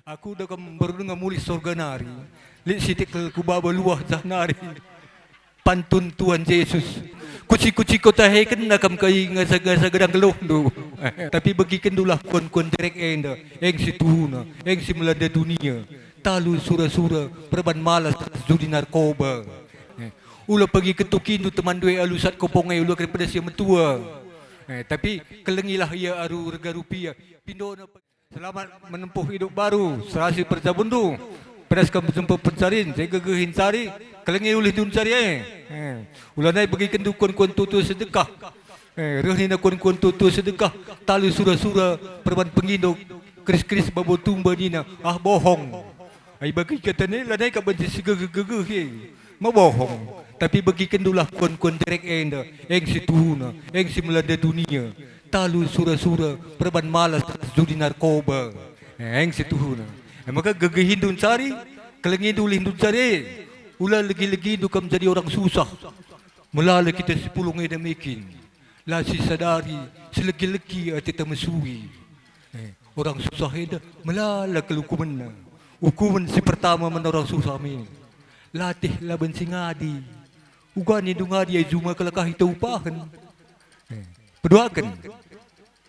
Aku dah baru dengar mulis sorga nari. Lek sitik ku baba luah nari. Pantun Tuhan Yesus. Kuci-kuci kota heken nakam kai ngasa-ngasa gedang geluh tu. Tapi bagikan dulah kon-kon direk enda. Eng si tuhuna. Eng si melanda dunia. Talu sura-sura. Perban malas judi narkoba. Ula pergi ketukin tu teman duit alusat kopongai ula daripada siang mentua. Tapi kelengilah ia aru rega rupiah. Pindona. Selamat menempuh hidup baru. Serasi percabundu. Pedaskan berjumpa pencarin. Saya gegehin cari. Kelengi ulih dun cari Ulah naik bagi kendu kuan-kuan tutu sedekah. Rehni na kuan-kuan tutu sedekah. Tali sura-sura. Perban penginduk. Keris-keris babo tumba nina. Ah bohong. Ay bagi kata ni lah naik kat benci segegegegeh. Mau bohong. Tapi bagi kendulah kuan-kuan direk enda. Eng si tuhuna. Eng si melanda dunia. Talu sura-sura. Perban malas judi narkoba. Eng si tuhuna. Maka gegehin dun cari. Kelengi dulih dun cari. Ulah lagi-lagi itu kamu jadi orang susah. Melala kita sepuluh ngeda mekin. Lasi sadari selegi-legi kita mesui. Orang susah itu melala ke hukuman. Hukuman si pertama mana orang susah ni. Latih laban singadi. Ugan ni dungadi ay zuma kelakah itu upahan. Berdoakan.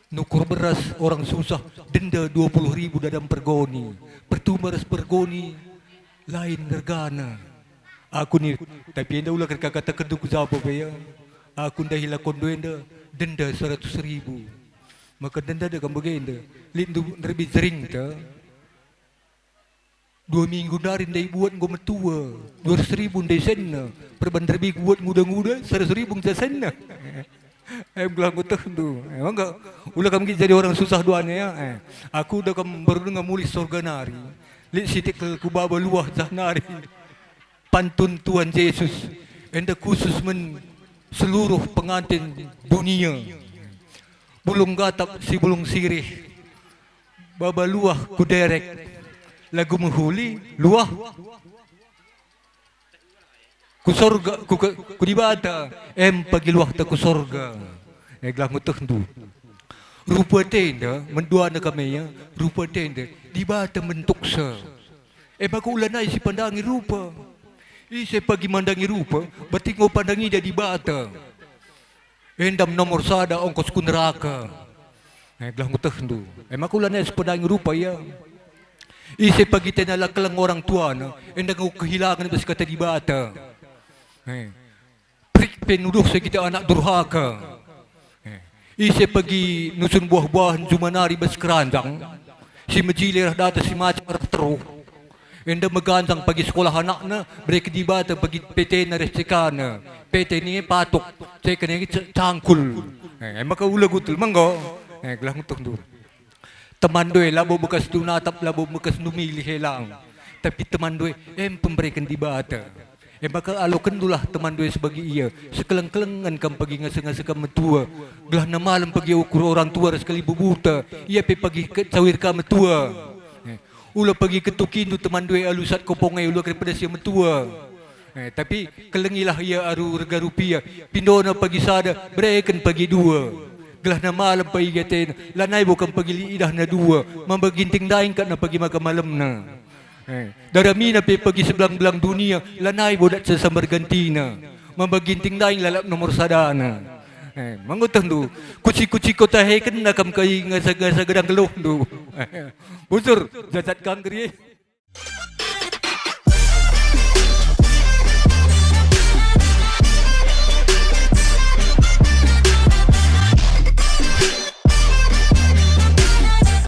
Nukur beras orang susah denda 20.000 dalam pergoni. Pertumaras pergoni lain gergana. Aku ni, tapi anda ulah kata keduk zabo baya. Aku dah hilang kondo anda denda 100.000. Maka denda dah kamu begenda. Lindu lebih sering ta. 2 minggu dari anda buat ngom tua. 200.000 anda sana. Perban lebih buat muda-muda 100.000 anda sana. Bilang aku tu. Emang enggak ulah kamu jadi orang susah duanya ya. Aku dah baru dengar mulis sorga nari. Lek sitik ku baba luah nari. Pantun Tuhan Yesus. Enda khusus seluruh pengantin dunia. Bulung gatap si bulung sirih. Baba luah ku derek. Lagu menghuli luah. Ku sorga ku di bata. Pagi luah ta ku sorga. Gelang ngutuh tu. Rupa tenda mendua na kami ya. Rupa tenda di bata mentuksa. Maka ulanay si pandangi rupa. Saya pagi mandangi rupa, berarti ngau pandangi dia di bata. Endam nomor sada ongkos ku neraka. Gelang ngutah tu. Maka ulan na sepandangi rupa ya. Saya pagi tenala kelang orang tua na. Endam ngau kehilangan besi kata di bata. Prik penuduh saya kita anak durhaka. Saya pagi nusun buah-buahan jumanari besi keranjang. Si mejilir data si macam teruk. Enda megantang pagi sekolah anak na, mereka di bata pagi PT na resikana. PT ni patok, saya kena cangkul. Maka ulah gutul manggo. Gelang untuk tu. Teman doi labo bekas tu natap labo bekas numili helang. Tapi teman doi pemberikan di bata. Maka alokandulah teman doi sebagai ia. Sekeleng-kelengan kam pagi ngasa-ngasa kam metua. Gelah na malam pagi ukur orang tua sekali bubuta. Ia pagi cawir kam metua. Ulah pergi ketukin tu teman duit alusat kopongai ulah daripada siang mentua. Tapi kelengilah ia aru rega rupiah. Pindona pagi sada, berikan pagi dua. Gelah na malam pagi gaten, lanai bukan pagi lidah na dua. Membaginting daing kat na pagi makan malam na. Darami na pagi sebelang-belang dunia, lanai bodat sesambar gantina. Membaginting daing lalap nomor sadana. Mangutang tu, kuci-kuci kota heken nakam kai ngasa-ngasa gedang geluh tu. Busur, jajat kang kiri.